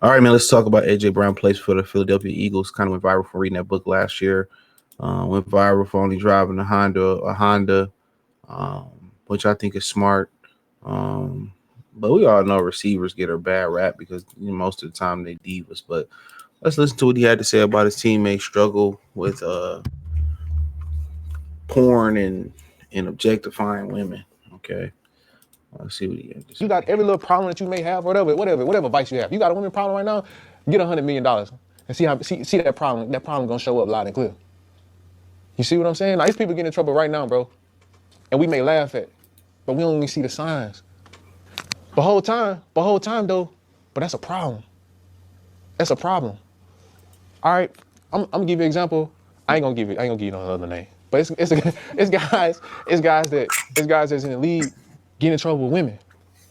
All right, man, let's talk about AJ Brown plays for the Philadelphia Eagles. Kind of went viral from reading that book last year. Went viral for only driving a Honda, which I think is smart. But we all know receivers get a bad rap because most of the time they divas. But let's listen to what he had to say about his teammates' struggle with porn and objectifying women. Okay. Let's see what he had to say. You got every little problem that you may have, whatever vice you have. You got a women problem right now, get $100 million and see that problem. That problem gonna show up loud and clear. You see what I'm saying? Like, these people getting in trouble right now, bro. And we may laugh at, but we don't even see the signs. The whole time though, but that's a problem. That's a problem. All right, I'm gonna give you an example. I ain't gonna give you no other name. But it's guys that's in the league getting in trouble with women.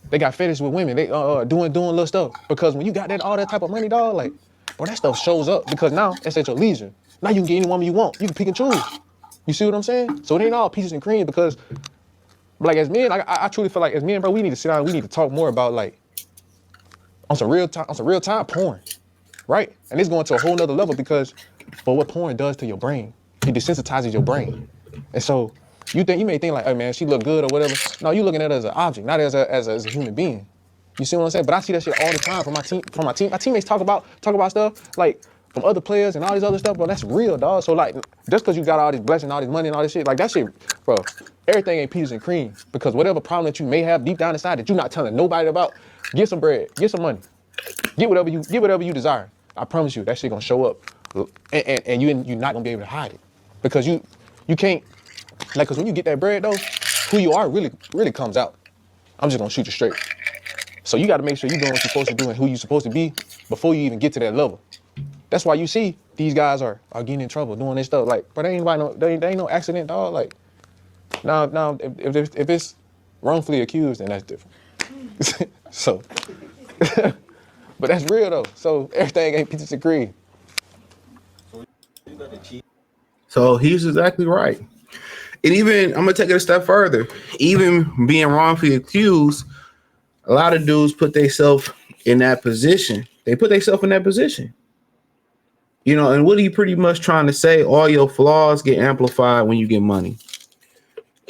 They got fetish with women. They doing little stuff. Because when you got all that type of money, dog, like, bro, that stuff shows up because now it's at your leisure. Now you can get any woman you want. You can pick and choose. You see what I'm saying? So it ain't all peaches and cream because, like, as men, I truly feel like as men, bro, we need to sit down. We need to talk more about, like, on some real time porn, right? And it's going to a whole nother level because, but what porn does to your brain, it desensitizes your brain. And so you may think like, hey man, she look good or whatever. No, you looking at her as an object, not as a human being. You see what I'm saying? But I see that shit all the time from my team. My teammates talk about stuff like from other players and all these other stuff, bro. That's real, dog. So like, just because you got all this blessing, all this money and all this shit, like that shit, bro, everything ain't peaches and cream. Because whatever problem that you may have deep down inside that you're not telling nobody about, get some bread, get some money, get whatever you desire. I promise you, that shit gonna show up, and you're not gonna be able to hide it, because you can't. Like, cause when you get that bread though, who you are really comes out. I'm just gonna shoot you straight. So you gotta make sure you're doing what you're supposed to do and who you're supposed to be before you even get to that level. That's why you see these guys are getting in trouble doing this stuff. Like, but there ain't no accident, dog. Like, now if it's wrongfully accused, then that's different. So, but that's real though. So everything ain't peaches and cream. So he's exactly right. And even, I'm going to take it a step further. Even being wrongfully accused, a lot of dudes put themselves in that position. They put themselves in that position. And what are you pretty much trying to say? All your flaws get amplified when you get money.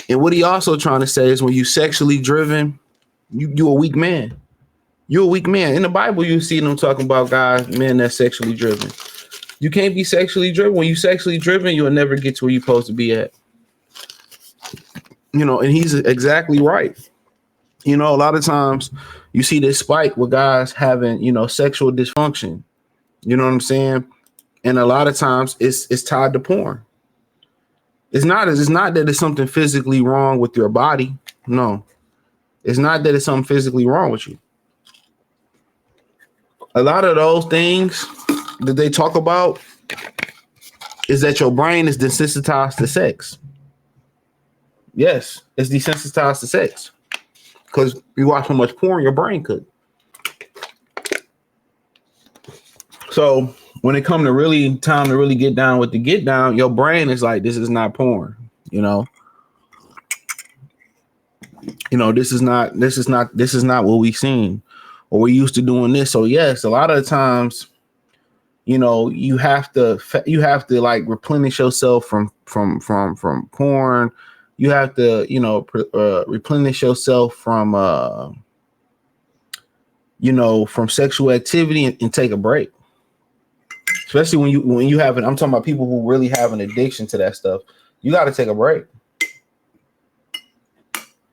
And what he also trying to say is when you sexually driven, you're a weak man. You're a weak man. In the Bible, you see them talking about men that's sexually driven. You can't be sexually driven. When you're sexually driven, you'll never get to where you're supposed to be at. And he's exactly right. A lot of times you see this spike with guys having, sexual dysfunction. You know what I'm saying? And a lot of times it's tied to porn. It's not that it's something physically wrong with your body. No, it's not that it's something physically wrong with you. A lot of those things that they talk about is that your brain is desensitized to sex. Yes, it's desensitized to sex because you watch so much porn, your brain could. So when it comes to time to really get down with the get down, your brain is like, this is not porn, this is not what we seen or we used to doing this. So yes, a lot of the times, you have to like replenish yourself from porn. You have to, replenish yourself from sexual activity and take a break. Especially when you have I'm talking about people who really have an addiction to that stuff. You got to take a break.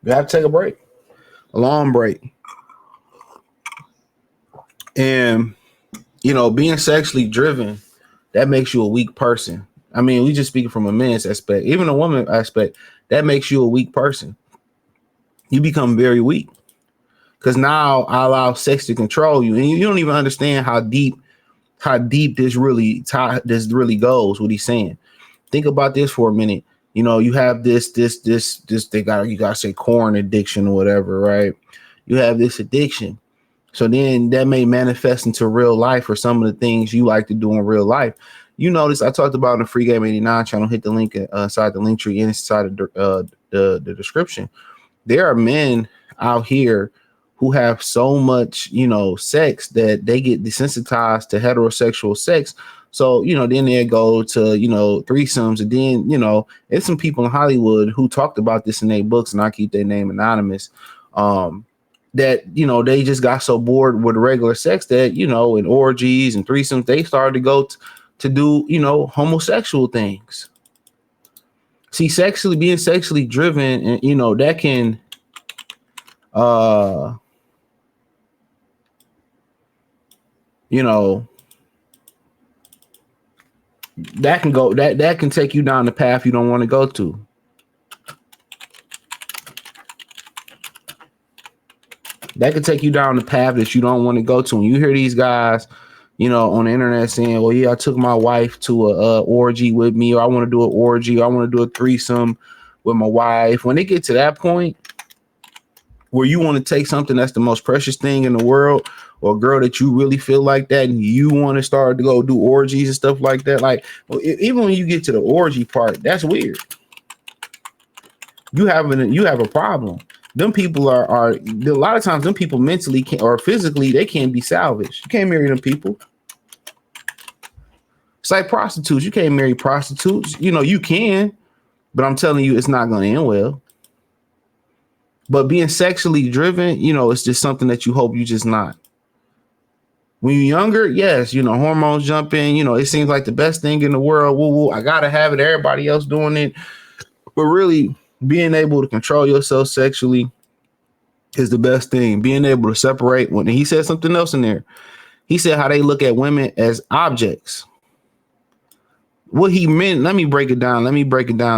You have to take a break, a long break. And, being sexually driven, that makes you a weak person. I mean, we just speaking from a man's aspect, even a woman aspect, that makes you a weak person. You become very weak because now I allow sex to control you, and you don't even understand how deep this really goes. What he's saying. Think about this for a minute. You have this you gotta say corn addiction or whatever, right? You have this addiction. So then that may manifest into real life or some of the things you like to do in real life. You notice I talked about in the Free Game 89 channel. Hit the link inside the link tree inside the description. There are men out here who have so much, sex that they get desensitized to heterosexual sex. So, then they go to, threesomes. And then, there's some people in Hollywood who talked about this in their books, and I keep their name anonymous. That, they just got so bored with regular sex that, in orgies and threesomes, they started to go to do, homosexual things. See, being sexually driven, and, that can, that can take you down the path you don't want to go to. That could take you down the path that you don't want to go to. When you hear these guys, on the internet saying, well, yeah, I took my wife to a orgy with me, or I want to do an orgy, or I want to do a threesome with my wife. When they get to that point where you want to take something that's the most precious thing in the world, or a girl that you really feel like that, and you want to start to go do orgies and stuff like that, like, even when you get to the orgy part, that's weird. You have a problem. Them people are a lot of times them people mentally or physically, they can't be salvaged. You can't marry them people. It's like prostitutes. You can't marry prostitutes. You can, but I'm telling you, it's not going to end well. But being sexually driven, it's just something that you hope you just not. When you're younger, yes, hormones jump in, it seems like the best thing in the world. Woo, I got to have it. Everybody else doing it. But really, being able to control yourself sexually is the best thing. Being able to separate. When he said something else in there, he said how they look at women as objects. What he meant, let me break it down,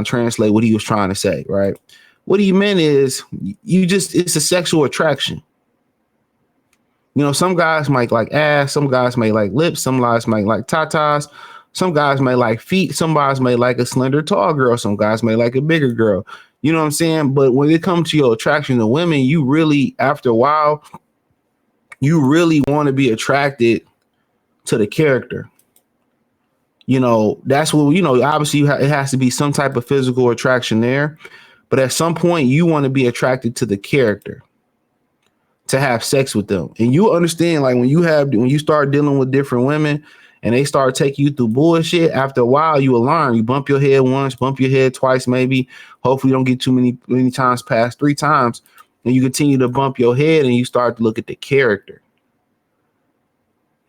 translate what he was trying to say, right? What he meant is it's a sexual attraction. Some guys might like ass, some guys may like lips, some guys might like tatas, some guys may like feet, some guys may like a slender, tall girl, some guys may like a bigger girl. You know what I'm saying? But when it comes to your attraction to women, you really, after a while, you really want to be attracted to the character. That's what, obviously it has to be some type of physical attraction there. But at some point, you want to be attracted to the character, to have sex with them. And you understand, like, when you start dealing with different women and they start taking you through bullshit, after a while, you will learn. You bump your head once, bump your head twice, maybe. Hopefully you don't get too many times past 3 times. And you continue to bump your head and you start to look at the character.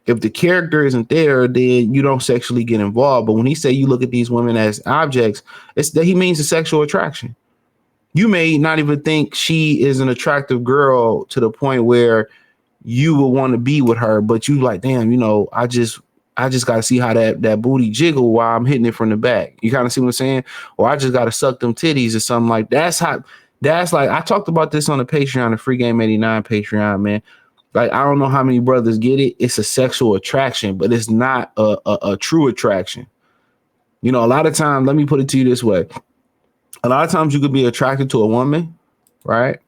If the character isn't there, then you don't sexually get involved. But when he say you look at these women as objects, it's that he means a sexual attraction. You may not even think she is an attractive girl to the point where you will want to be with her, but you like, damn, I just got to see how that booty jiggle while I'm hitting it from the back. You kind of see what I'm saying? Or I just got to suck them titties or something like that. That's like, I talked about this on the Patreon, the Free Game 89 Patreon, man. Like, I don't know how many brothers get it. It's a sexual attraction, but it's not a true attraction. A lot of times, let me put it to you this way. A lot of times you could be attracted to a woman, right?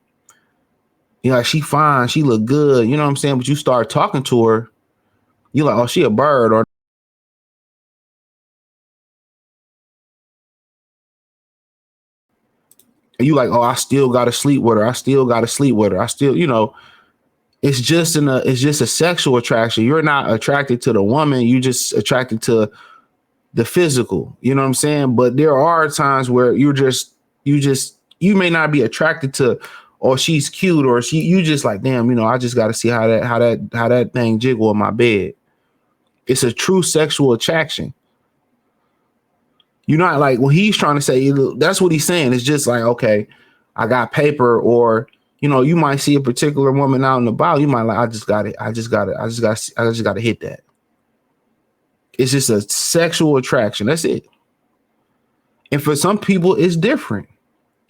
She fine, she look good, you know what I'm saying? But you start talking to her, you're like, oh, she a bird, or you like, oh, I still gotta sleep with her. I still, it's just a sexual attraction. You're not attracted to the woman, you just attracted to the physical, you know what I'm saying? But there are times where you may not be attracted to, or she's cute, or you just like, damn, I just got to see how that thing jiggle in my bed. It's a true sexual attraction. You're not like, well, he's trying to say, that's what he's saying. It's just like, okay, I got paper, or, you might see a particular woman out and about. You might like, I just got to hit that. It's just a sexual attraction. That's it. And for some people, it's different.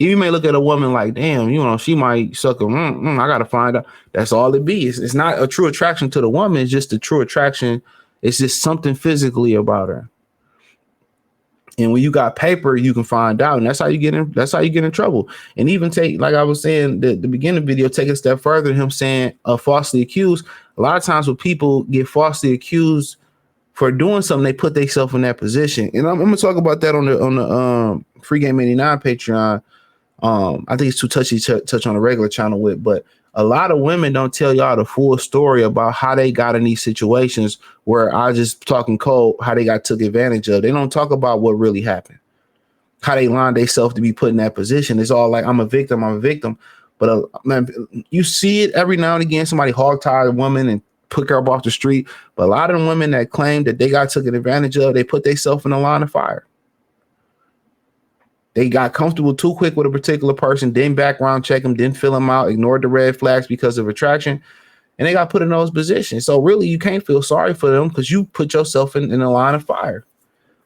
You may look at a woman like, damn, she might suck a, I got to find out. That's all it be. It's not a true attraction to the woman. It's just a true attraction. It's just something physically about her. And when you got paper, you can find out. And that's how you get in trouble. And even take, like I was saying, the beginning video, take a step further, him saying falsely accused. A lot of times when people get falsely accused for doing something, they put themselves in that position. And I'm gonna talk about that on the Free Game 89 Patreon. I think it's too touchy to touch on a regular channel with, but A lot of women don't tell y'all the full story about how they got in these situations where I just talking cold, how they got took advantage of. They don't talk about what really happened, how they lined themselves to be put in that position. It's all like, I'm a victim. But man, you see it every now and again. Somebody hog-tied a woman and put her up off the street. But a lot of the women that claim that they got taken advantage of, they put themselves in the line of fire. They got comfortable too quick with a particular person, didn't background check them, didn't fill them out, ignored the red flags because of attraction, and they got put in those positions. So really, you can't feel sorry for them because you put yourself in the line of fire.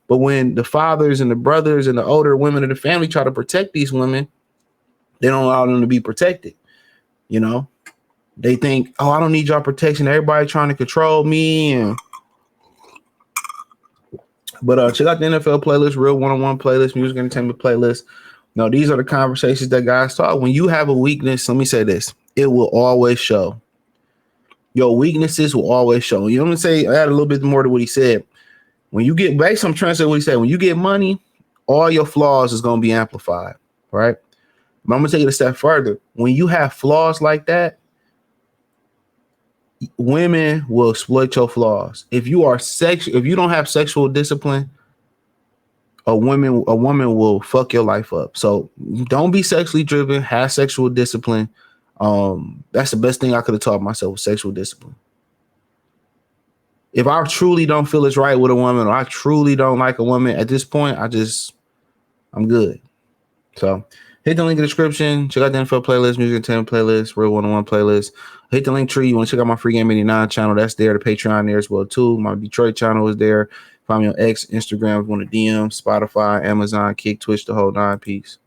But when the fathers and the brothers and the older women of the family try to protect these women, they don't allow them to be protected. You know, they think, oh, I don't need y'all protection. Everybody trying to control me. But check out the NFL playlist, real one-on-one playlist, music entertainment playlist. No, these are the conversations that guys talk. When you have a weakness, let me say this, it will always show. Your weaknesses will always show. You know what I'm saying? I add a little bit more to what he said. When you get back, I'm trying to say what he said. When you get money, all your flaws is going to be amplified, right? But I'm going to take it a step further. When you have flaws like that, women will exploit your flaws. If you don't have sexual discipline, a woman will fuck your life up. So don't be sexually driven, have sexual discipline. That's the best thing I could have taught myself, with sexual discipline. If I truly don't feel it's right with a woman, or I truly don't like a woman at this point, I'm good. So hit the link in the description. Check out the NFL playlist, music entertainment playlist, real one-on-one playlist. Hit the link tree. You want to check out my Free Game 89 channel. That's there. The Patreon there as well, too. My Detroit channel is there. Find me on X, Instagram if you want to DM, Spotify, Amazon, Kick, Twitch, the whole 9 piece.